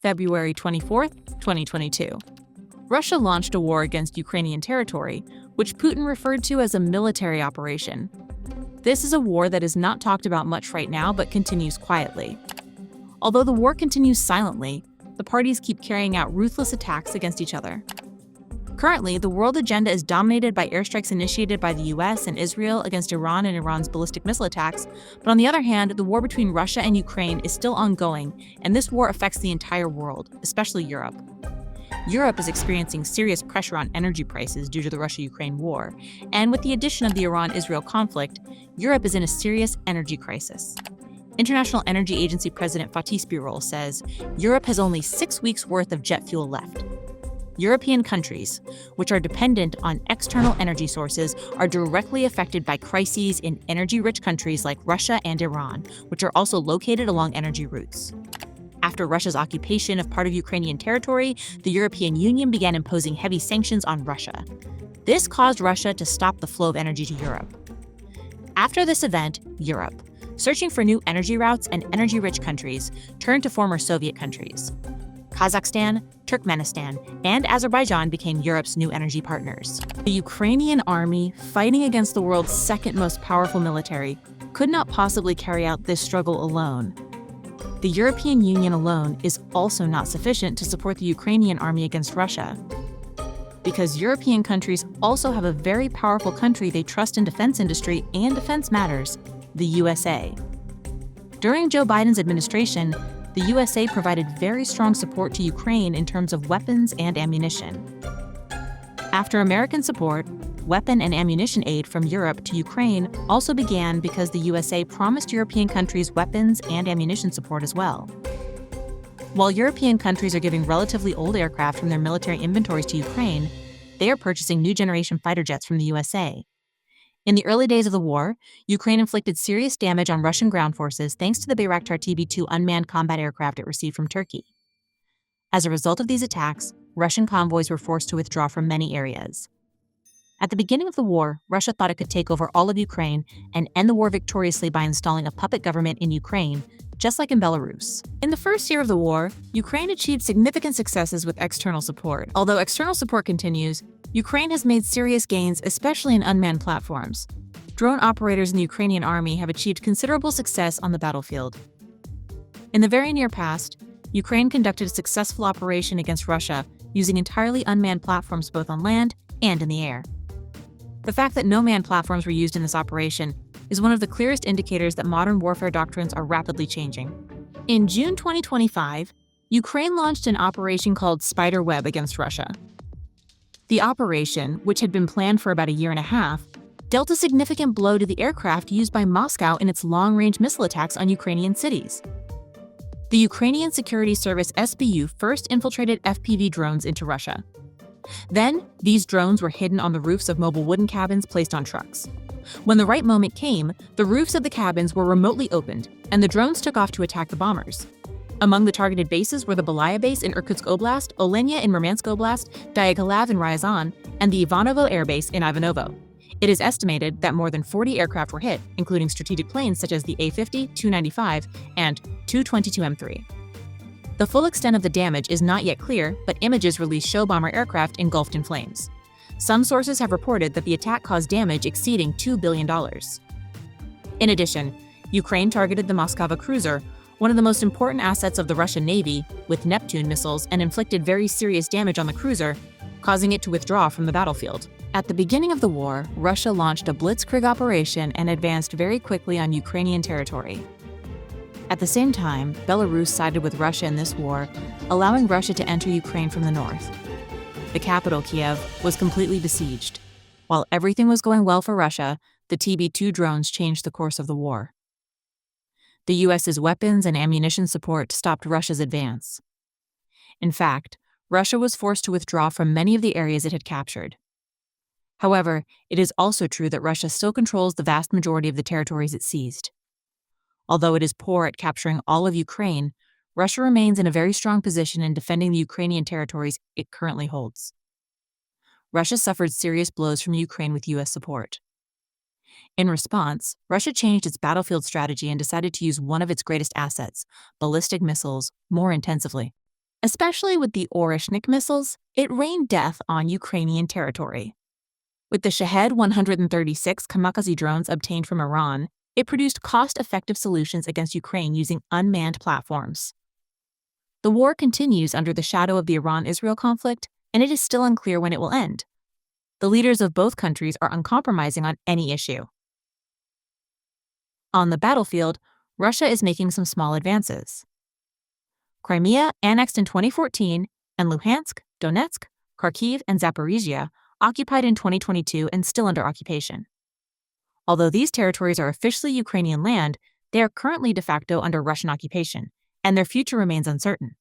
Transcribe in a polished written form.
February 24th, 2022. Russia launched a war against Ukrainian territory, which Putin referred to as a military operation. This is a war that is not talked about much right now but continues quietly. Although the war continues silently, the parties keep carrying out ruthless attacks against each other. Currently, the world agenda is dominated by airstrikes initiated by the US and Israel against Iran and Iran's ballistic missile attacks, but on the other hand, the war between Russia and Ukraine is still ongoing, and this war affects the entire world, especially Europe. Europe is experiencing serious pressure on energy prices due to the Russia-Ukraine war, and with the addition of the Iran-Israel conflict, Europe is in a serious energy crisis. International Energy Agency President Fatih Birol says Europe has only 6 weeks' worth of jet fuel left. European countries, which are dependent on external energy sources, are directly affected by crises in energy-rich countries like Russia and Iran, which are also located along energy routes. After Russia's occupation of part of Ukrainian territory, the European Union began imposing heavy sanctions on Russia. This caused Russia to stop the flow of energy to Europe. After this event, Europe, searching for new energy routes and energy-rich countries, turned to former Soviet countries. Kazakhstan, Turkmenistan, and Azerbaijan became Europe's new energy partners. The Ukrainian army, fighting against the world's second most powerful military, could not possibly carry out this struggle alone. The European Union alone is also not sufficient to support the Ukrainian army against Russia. Because European countries also have a very powerful country they trust in defense industry and defense matters, the USA. During Joe Biden's administration, the USA provided very strong support to Ukraine in terms of weapons and ammunition. After American support, weapon and ammunition aid from Europe to Ukraine also began because the USA promised European countries weapons and ammunition support as well. While European countries are giving relatively old aircraft from their military inventories to Ukraine, they are purchasing new generation fighter jets from the USA. In the early days of the war, Ukraine inflicted serious damage on Russian ground forces thanks to the Bayraktar TB2 unmanned combat aircraft it received from Turkey. As a result of these attacks, Russian convoys were forced to withdraw from many areas. At the beginning of the war, Russia thought it could take over all of Ukraine and end the war victoriously by installing a puppet government in Ukraine, just like in Belarus. In the first year of the war, Ukraine achieved significant successes with external support. Although external support continues, Ukraine has made serious gains, especially in unmanned platforms. Drone operators in the Ukrainian army have achieved considerable success on the battlefield. In the very near past, Ukraine conducted a successful operation against Russia using entirely unmanned platforms both on land and in the air. The fact that no manned platforms were used in this operation is one of the clearest indicators that modern warfare doctrines are rapidly changing. In June 2025, Ukraine launched an operation called Spider Web against Russia. The operation, which had been planned for about a year and a half, dealt a significant blow to the aircraft used by Moscow in its long-range missile attacks on Ukrainian cities. The Ukrainian Security Service SBU first infiltrated FPV drones into Russia. Then, these drones were hidden on the roofs of mobile wooden cabins placed on trucks. When the right moment came, the roofs of the cabins were remotely opened, and the drones took off to attack the bombers. Among the targeted bases were the Belaya base in Irkutsk Oblast, Olenia in Murmansk Oblast, Dyaghilav in Ryazan, and the Ivanovo Air Base in Ivanovo. It is estimated that more than 40 aircraft were hit, including strategic planes such as the A-50, Tu-95, and Tu-22M3. The full extent of the damage is not yet clear, but images release show bomber aircraft engulfed in flames. Some sources have reported that the attack caused damage exceeding $2 billion. In addition, Ukraine targeted the Moskva cruiser, one of the most important assets of the Russian Navy, with Neptune missiles and inflicted very serious damage on the cruiser, causing it to withdraw from the battlefield. At the beginning of the war, Russia launched a blitzkrieg operation and advanced very quickly on Ukrainian territory. At the same time, Belarus sided with Russia in this war, allowing Russia to enter Ukraine from the north. The capital, Kiev, was completely besieged. While everything was going well for Russia, the TB2 drones changed the course of the war. The US's weapons and ammunition support stopped Russia's advance. In fact, Russia was forced to withdraw from many of the areas it had captured. However, it is also true that Russia still controls the vast majority of the territories it seized. Although it is poor at capturing all of Ukraine, Russia remains in a very strong position in defending the Ukrainian territories it currently holds. Russia suffered serious blows from Ukraine with US support. In response, Russia changed its battlefield strategy and decided to use one of its greatest assets, ballistic missiles, more intensively. Especially with the Orishnik missiles, it rained death on Ukrainian territory. With the Shahed 136 kamikaze drones obtained from Iran, it produced cost-effective solutions against Ukraine using unmanned platforms. The war continues under the shadow of the Iran-Israel conflict, and it is still unclear when it will end. The leaders of both countries are uncompromising on any issue. On the battlefield, Russia is making some small advances. Crimea, annexed in 2014, and Luhansk, Donetsk, Kharkiv, and Zaporizhia, occupied in 2022 and still under occupation. Although these territories are officially Ukrainian land, they are currently de facto under Russian occupation, and their future remains uncertain.